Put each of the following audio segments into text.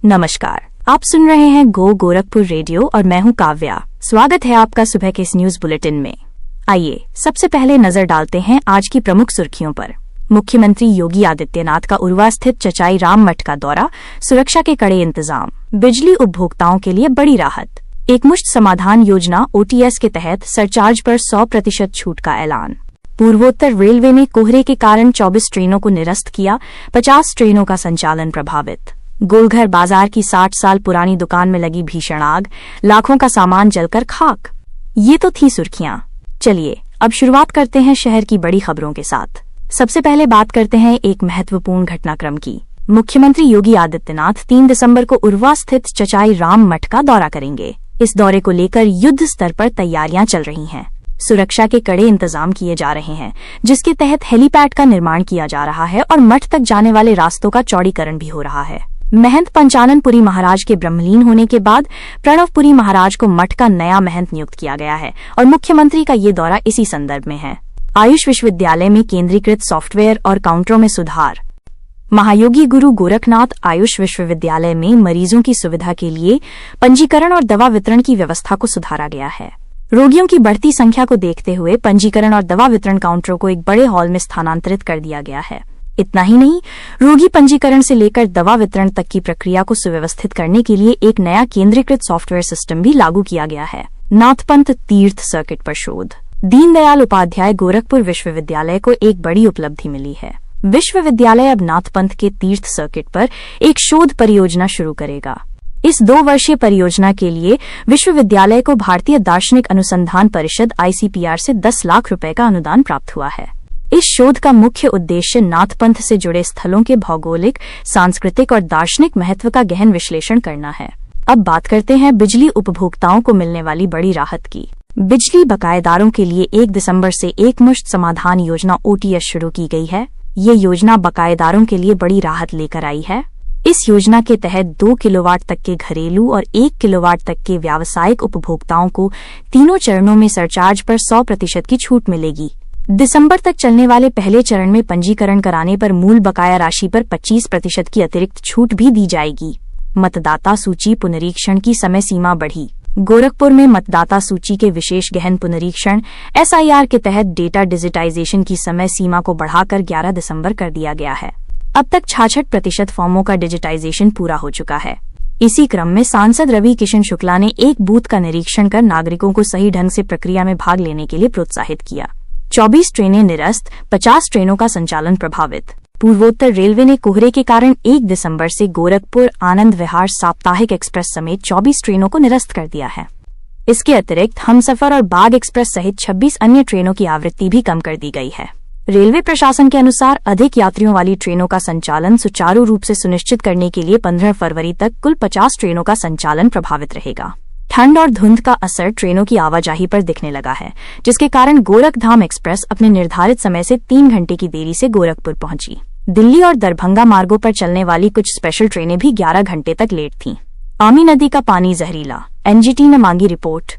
नमस्कार, आप सुन रहे हैं गो गोरखपुर रेडियो और मैं हूं काव्या। स्वागत है आपका सुबह के इस न्यूज बुलेटिन में। आइए सबसे पहले नजर डालते हैं आज की प्रमुख सुर्खियों पर। मुख्यमंत्री योगी आदित्यनाथ का उर्वा स्थित चचाई राम मठ का दौरा, सुरक्षा के कड़े इंतजाम, बिजली उपभोक्ताओं के लिए बड़ी राहत, एकमुश्त समाधान योजना OTS के तहत सरचार्ज पर 100% छूट का ऐलान। पूर्वोत्तर रेलवे ने कोहरे के कारण 24 ट्रेनों को निरस्त किया, 50 ट्रेनों का संचालन प्रभावित। गोलघर बाजार की 60 साल पुरानी दुकान में लगी भीषण आग, लाखों का सामान जलकर खाक। ये तो थी सुर्खियां। चलिए अब शुरुआत करते हैं शहर की बड़ी खबरों के साथ। सबसे पहले बात करते हैं एक महत्वपूर्ण घटनाक्रम की। मुख्यमंत्री योगी आदित्यनाथ 3 दिसंबर को उर्वा स्थित चचाई राम मठ का दौरा करेंगे। इस दौरे को लेकर युद्ध स्तर पर तैयारियां चल रही हैं। सुरक्षा के कड़े इंतजाम किए जा रहे हैं, जिसके तहत हेलीपैड का निर्माण किया जा रहा है और मठ तक जाने वाले रास्तों का चौड़ीकरण भी हो रहा है। महंत पंचानन पुरी महाराज के ब्रह्मलीन होने के बाद प्रणव पुरी महाराज को मठ का नया महंत नियुक्त किया गया है और मुख्यमंत्री का ये दौरा इसी संदर्भ में है। आयुष विश्वविद्यालय में केंद्रीकृत सॉफ्टवेयर और काउंटरों में सुधार। महायोगी गुरु गोरखनाथ आयुष विश्वविद्यालय में मरीजों की सुविधा के लिए पंजीकरण और दवा वितरण की व्यवस्था को सुधारा गया है। रोगियों की बढ़ती संख्या को देखते हुए पंजीकरण और दवा वितरण काउंटरों को एक बड़े हॉल में स्थानांतरित कर दिया गया है। इतना ही नहीं, रोगी पंजीकरण से लेकर दवा वितरण तक की प्रक्रिया को सुव्यवस्थित करने के लिए एक नया केंद्रीकृत सॉफ्टवेयर सिस्टम भी लागू किया गया है। नाथपंथ तीर्थ सर्किट पर शोध। दीनदयाल उपाध्याय गोरखपुर विश्वविद्यालय को एक बड़ी उपलब्धि मिली है। विश्वविद्यालय अब नाथपंथ के तीर्थ सर्किट पर एक शोध परियोजना शुरू करेगा। इस 2 वर्षीय परियोजना के लिए विश्वविद्यालय को भारतीय दार्शनिक अनुसंधान परिषद ICPR से 10 लाख रुपए का अनुदान प्राप्त हुआ है। इस शोध का मुख्य उद्देश्य नाथपंथ से जुड़े स्थलों के भौगोलिक, सांस्कृतिक और दार्शनिक महत्व का गहन विश्लेषण करना है। अब बात करते हैं बिजली उपभोक्ताओं को मिलने वाली बड़ी राहत की। बिजली बकायेदारों के लिए 1 दिसंबर से एकमुश्त समाधान योजना OTS शुरू की गई है। ये योजना बकायेदारों के लिए बड़ी राहत लेकर आई है। इस योजना के तहत 2 किलोवाट तक के घरेलू और 1 किलोवाट तक के व्यावसायिक उपभोक्ताओं को तीनों चरणों में सरचार्ज पर 100% की छूट मिलेगी। दिसंबर तक चलने वाले पहले चरण में पंजीकरण कराने पर मूल बकाया राशि पर 25% की अतिरिक्त छूट भी दी जाएगी। मतदाता सूची पुनरीक्षण की समय सीमा बढ़ी। गोरखपुर में मतदाता सूची के विशेष गहन पुनरीक्षण SIR के तहत डेटा डिजिटाइजेशन की समय सीमा को बढ़ाकर 11 दिसंबर कर दिया गया है। अब तक 66% फॉर्मों का डिजिटाइजेशन पूरा हो चुका है। इसी क्रम में सांसद रवि किशन शुक्ला ने एक बूथ का निरीक्षण कर नागरिकों को सही ढंग से प्रक्रिया में भाग लेने के लिए प्रोत्साहित किया। 24 ट्रेनें निरस्त, 50 ट्रेनों का संचालन प्रभावित। पूर्वोत्तर रेलवे ने कोहरे के कारण 1 दिसंबर से गोरखपुर आनंद विहार साप्ताहिक एक्सप्रेस समेत 24 ट्रेनों को निरस्त कर दिया है। इसके अतिरिक्त हमसफर और बाग एक्सप्रेस सहित 26 अन्य ट्रेनों की आवृत्ति भी कम कर दी गई है। रेलवे प्रशासन के अनुसार अधिक यात्रियों वाली ट्रेनों का संचालन सुचारू रूप से सुनिश्चित करने के लिए 15 फरवरी तक कुल 50 ट्रेनों का संचालन प्रभावित रहेगा। ठंड और धुंध का असर ट्रेनों की आवाजाही पर दिखने लगा है, जिसके कारण गोरखधाम एक्सप्रेस अपने निर्धारित समय से 3 घंटे की देरी से गोरखपुर पहुंची। दिल्ली और दरभंगा मार्गों पर चलने वाली कुछ स्पेशल ट्रेनें भी 11 घंटे तक लेट थीं। आमी नदी का पानी जहरीला, NGT ने मांगी रिपोर्ट।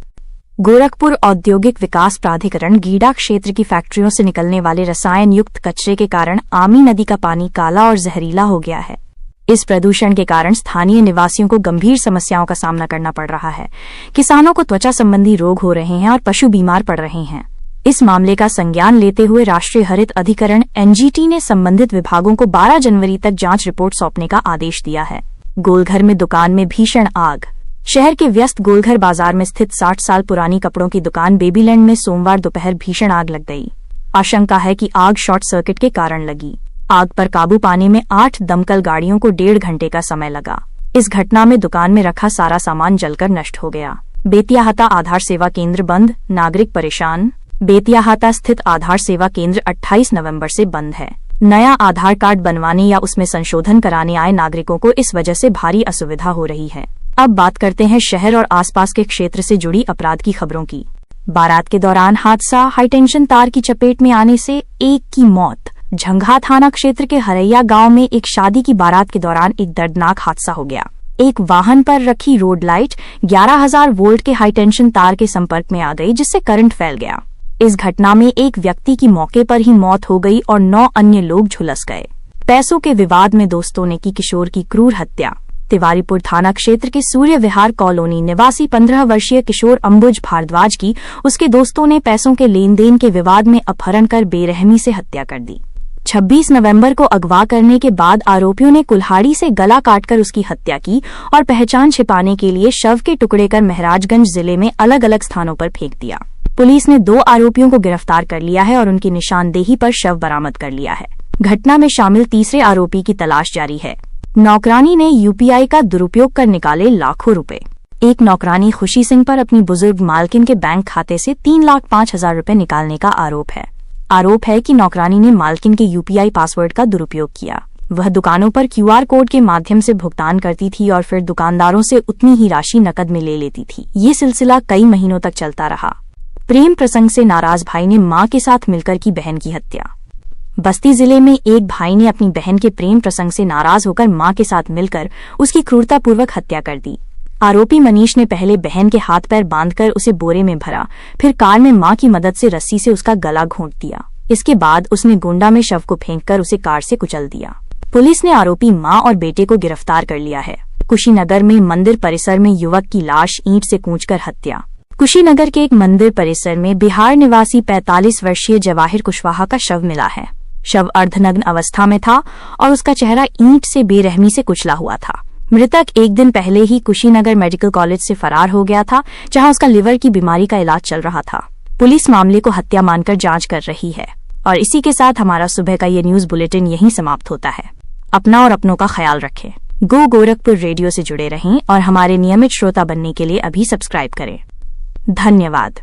गोरखपुर औद्योगिक विकास प्राधिकरण गीडा क्षेत्र की फैक्ट्रियों से निकलने वाले रसायन युक्त कचरे के कारण आमी नदी का पानी काला और जहरीला हो गया है। इस प्रदूषण के कारण स्थानीय निवासियों को गंभीर समस्याओं का सामना करना पड़ रहा है। किसानों को त्वचा संबंधी रोग हो रहे हैं और पशु बीमार पड़ रहे हैं। इस मामले का संज्ञान लेते हुए राष्ट्रीय हरित अधिकरण NGT ने संबंधित विभागों को 12 जनवरी तक जांच रिपोर्ट सौंपने का आदेश दिया है। गोलघर में दुकान में भीषण आग। शहर के व्यस्त गोलघर बाजार में स्थित 60 साल पुरानी कपड़ों की दुकान बेबीलैंड में सोमवार दोपहर भीषण आग लग गई। आशंका है कि आग शॉर्ट सर्किट के कारण लगी। आग पर काबू पाने में 8 दमकल गाड़ियों को 1.5 घंटे का समय लगा। इस घटना में दुकान में रखा सारा सामान जलकर नष्ट हो गया। बेतियाहाता आधार सेवा केंद्र बंद, नागरिक परेशान। बेतियाहाता स्थित आधार सेवा केंद्र 28 नवंबर से बंद है। नया आधार कार्ड बनवाने या उसमें संशोधन कराने आए नागरिकों को इस वजह से भारी असुविधा हो रही है। अब बात करते हैं शहर और आसपास के क्षेत्र से जुड़ी अपराध की खबरों की। बारात के दौरान हादसा, हाईटेंशन तार की चपेट में आने से एक की मौत। झंगा थाना क्षेत्र के हरैया गांव में एक शादी की बारात के दौरान एक दर्दनाक हादसा हो गया। एक वाहन पर रखी रोड लाइट 11,000 वोल्ट के हाईटेंशन तार के संपर्क में आ गई, जिससे करंट फैल गया। इस घटना में एक व्यक्ति की मौके पर ही मौत हो गई और 9 अन्य लोग झुलस गए। पैसों के विवाद में दोस्तों ने की किशोर की क्रूर हत्या। तिवारीपुर थाना क्षेत्र के सूर्य विहार कॉलोनी निवासी 15 वर्षीय किशोर अंबुज भारद्वाज की उसके दोस्तों ने पैसों के लेन देन के विवाद में अपहरण कर बेरहमी से हत्या कर दी। 26 नवंबर को अगवा करने के बाद आरोपियों ने कुल्हाड़ी से गला काटकर उसकी हत्या की और पहचान छिपाने के लिए शव के टुकड़े कर महराजगंज जिले में अलग अलग स्थानों पर फेंक दिया। पुलिस ने 2 आरोपियों को गिरफ्तार कर लिया है और उनकी निशानदेही पर शव बरामद कर लिया है। घटना में शामिल तीसरे आरोपी की तलाश जारी है। नौकरानी ने यूपीआई का दुरुपयोग कर निकाले लाखों रुपए। एक नौकरानी खुशी सिंह पर अपनी बुजुर्ग मालकिन के बैंक खाते से 3,05,000 रुपए निकालने का आरोप है कि नौकरानी ने मालकिन के यूपीआई पासवर्ड का दुरुपयोग किया। वह दुकानों पर क्यूआर कोड के माध्यम से भुगतान करती थी और फिर दुकानदारों से उतनी ही राशि नकद में ले लेती थी। ये सिलसिला कई महीनों तक चलता रहा। प्रेम प्रसंग से नाराज भाई ने मां के साथ मिलकर की बहन की हत्या। बस्ती जिले में एक भाई ने अपनी बहन के प्रेम प्रसंग से नाराज होकर मां के साथ मिलकर उसकी क्रूरतापूर्वक हत्या कर दी। आरोपी मनीष ने पहले बहन के हाथ पैर बांधकर उसे बोरे में भरा, फिर कार में मां की मदद से रस्सी से उसका गला घोंट दिया। इसके बाद उसने गोंडा में शव को फेंककर उसे कार से कुचल दिया। पुलिस ने आरोपी मां और बेटे को गिरफ्तार कर लिया है। कुशीनगर में मंदिर परिसर में युवक की लाश ईंट से कूचकर हत्या। कुशीनगर के एक मंदिर परिसर में बिहार निवासी 45 वर्षीय जवाहिर कुशवाहा का शव मिला है। शव अर्धनग्न अवस्था में था और उसका चेहरा ईंट से बेरहमी से कुचला हुआ था। मृतक एक दिन पहले ही कुशीनगर मेडिकल कॉलेज से फरार हो गया था, जहां उसका लिवर की बीमारी का इलाज चल रहा था। पुलिस मामले को हत्या मानकर जांच कर रही है। और इसी के साथ हमारा सुबह का ये न्यूज बुलेटिन यहीं समाप्त होता है। अपना और अपनों का ख्याल रखें। गो गोरखपुर रेडियो से जुड़े रहें और हमारे नियमित श्रोता बनने के लिए अभी सब्सक्राइब करें। धन्यवाद।